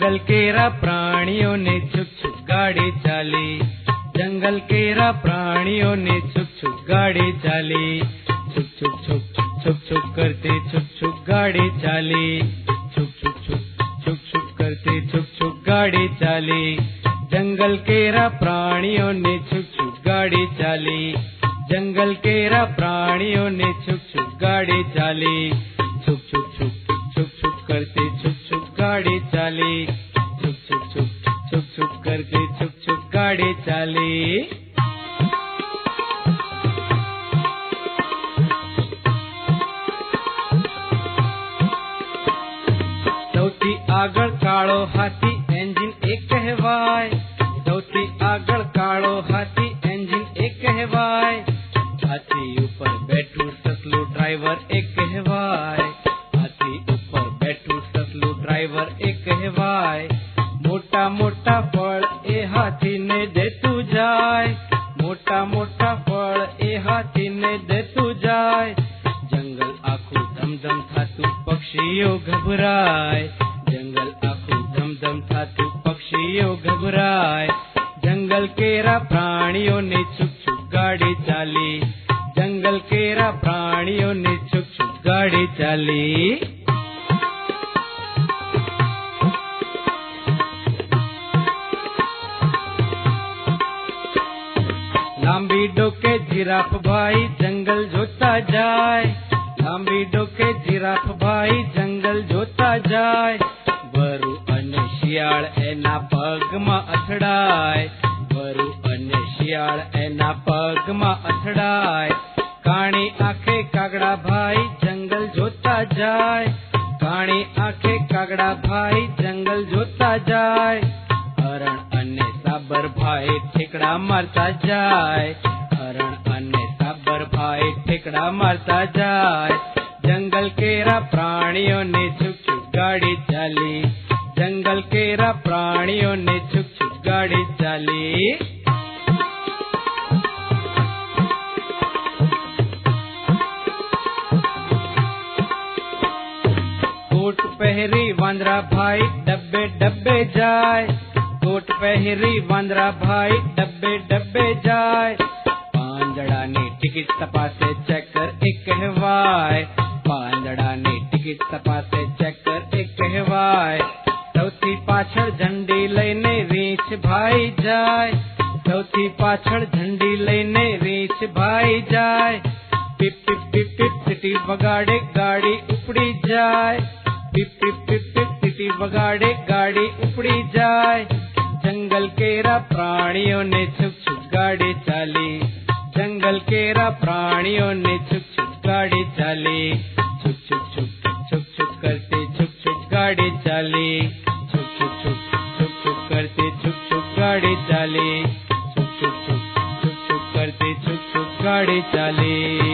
जंगल केरा प्राणियों ने छुक छुक गाड़ी चाली, जंगल केरा प्राणियों ने छुक छुक गाड़ी चाली, छुक छुक छुक छुक छुक करते छुक छुक गाड़ी चाली, छुक छुक छुक छुक करते छुक छुक गाड़ी चाली, जंगल केरा प्राणियों ने छुक छुक गाड़ी चाली, जंगल केरा प्राणियों ने छुक छुक गाड़ी चाली, छुक छुक छुक छुक करते छुक छुक गाड़ी चाली, छुक छुक छुक करते छुक छुक गाड़ी चाली। સૌથી આગળ કાળો હાથી એન્જિન એક કહેવાય, સૌથી આગળ કાળો હાથી એન્જિન એક કહેવાય, હાથી ઉપર બેઠું સસલું ડ્રાઈવર એક કહેવાય, હાથી ઉપર બેઠું સસલું ડ્રાઈવર એક કહેવાય, મોટા મોટા ફળ એ હાથીને દેતું જાય, મોટા મોટા ફળ એ હાથીને દેતું જાય, જંગલ આખું ધમધમ થાતું પક્ષીઓ ગભરાય, જંગલ આખું ધમધમ થાતું પક્ષીઓ ગભરાય, જંગલ કેરા પ્રાણીઓને છુક છુક ગાડી ચાલી, જંગલ કેરા પ્રાણીઓને છુક છુક ગાડી ચાલી। લાંબી ડોકે જીરાફ ભાઈ જંગલ જોતા જાય, લાંબી ડોકે જીરાફ ભાઈ જંગલ જોતા જાય, વરુ અને શિયાળ એના પગમાં અથડાય, વરુ અને શિયાળ એના પગમાં અથડાય, કાણી આંખે કાગડા ભાઈ જંગલ જોતા જાય, કાણી આંખે કાગડા ભાઈ જંગલ જોતા જાય, હરણ અને સાબર ભાઈ ઠેકડા મારતા જાય, હરણ અને સાબર ભાઈ ઠેકડા મારતા જાય, જંગલ કેરા પ્રાણીઓને છુક છુક ગાડી ચાલી, જંગલ કેરા પ્રાણીઓને છુક છુક ગાડી ચાલી। કોટ પહેરી વાંદરા ભાઈ ડબ્બે ડબ્બે જાય, કોટ પહેરી વાંદરા ભાઈ ડબ્બે ડબ્બે જાય, પાંદડાની ટિકિટ તપાસે ચેકર એક કહેવાય, પાંદડાની ટિકિટ તપાસે ચેકર એક કહેવાય, સૌથી પાછળ ઝંડી લઈને રીંછ ભાઈ જાય, સૌથી પાછળ ઝંડી લઈને રીંછ ભાઈ જાય, પીપ પીપ પીપ પીપ સીટી વગાડે ગાડી ઉપડી જાય, પીપ પીપ પીપ પીપ સીટી વગાડે ગાડી ઉપડી જાય, જંગલ કેરા પ્રાણીઓને છુક છુક ગાડી ચાલી, જંગલ કેરા પ્રાણીઓને છુક છુક ગાડી ચાલી, છુક છુક છુક છુક કરતી છુક છુક ગાડી ચાલી, છુક છુક છુક કરતી છુક છુક ગાડી ચાલી, છુક છુક છુક કરતી છુક છુક ગાડી ચાલી।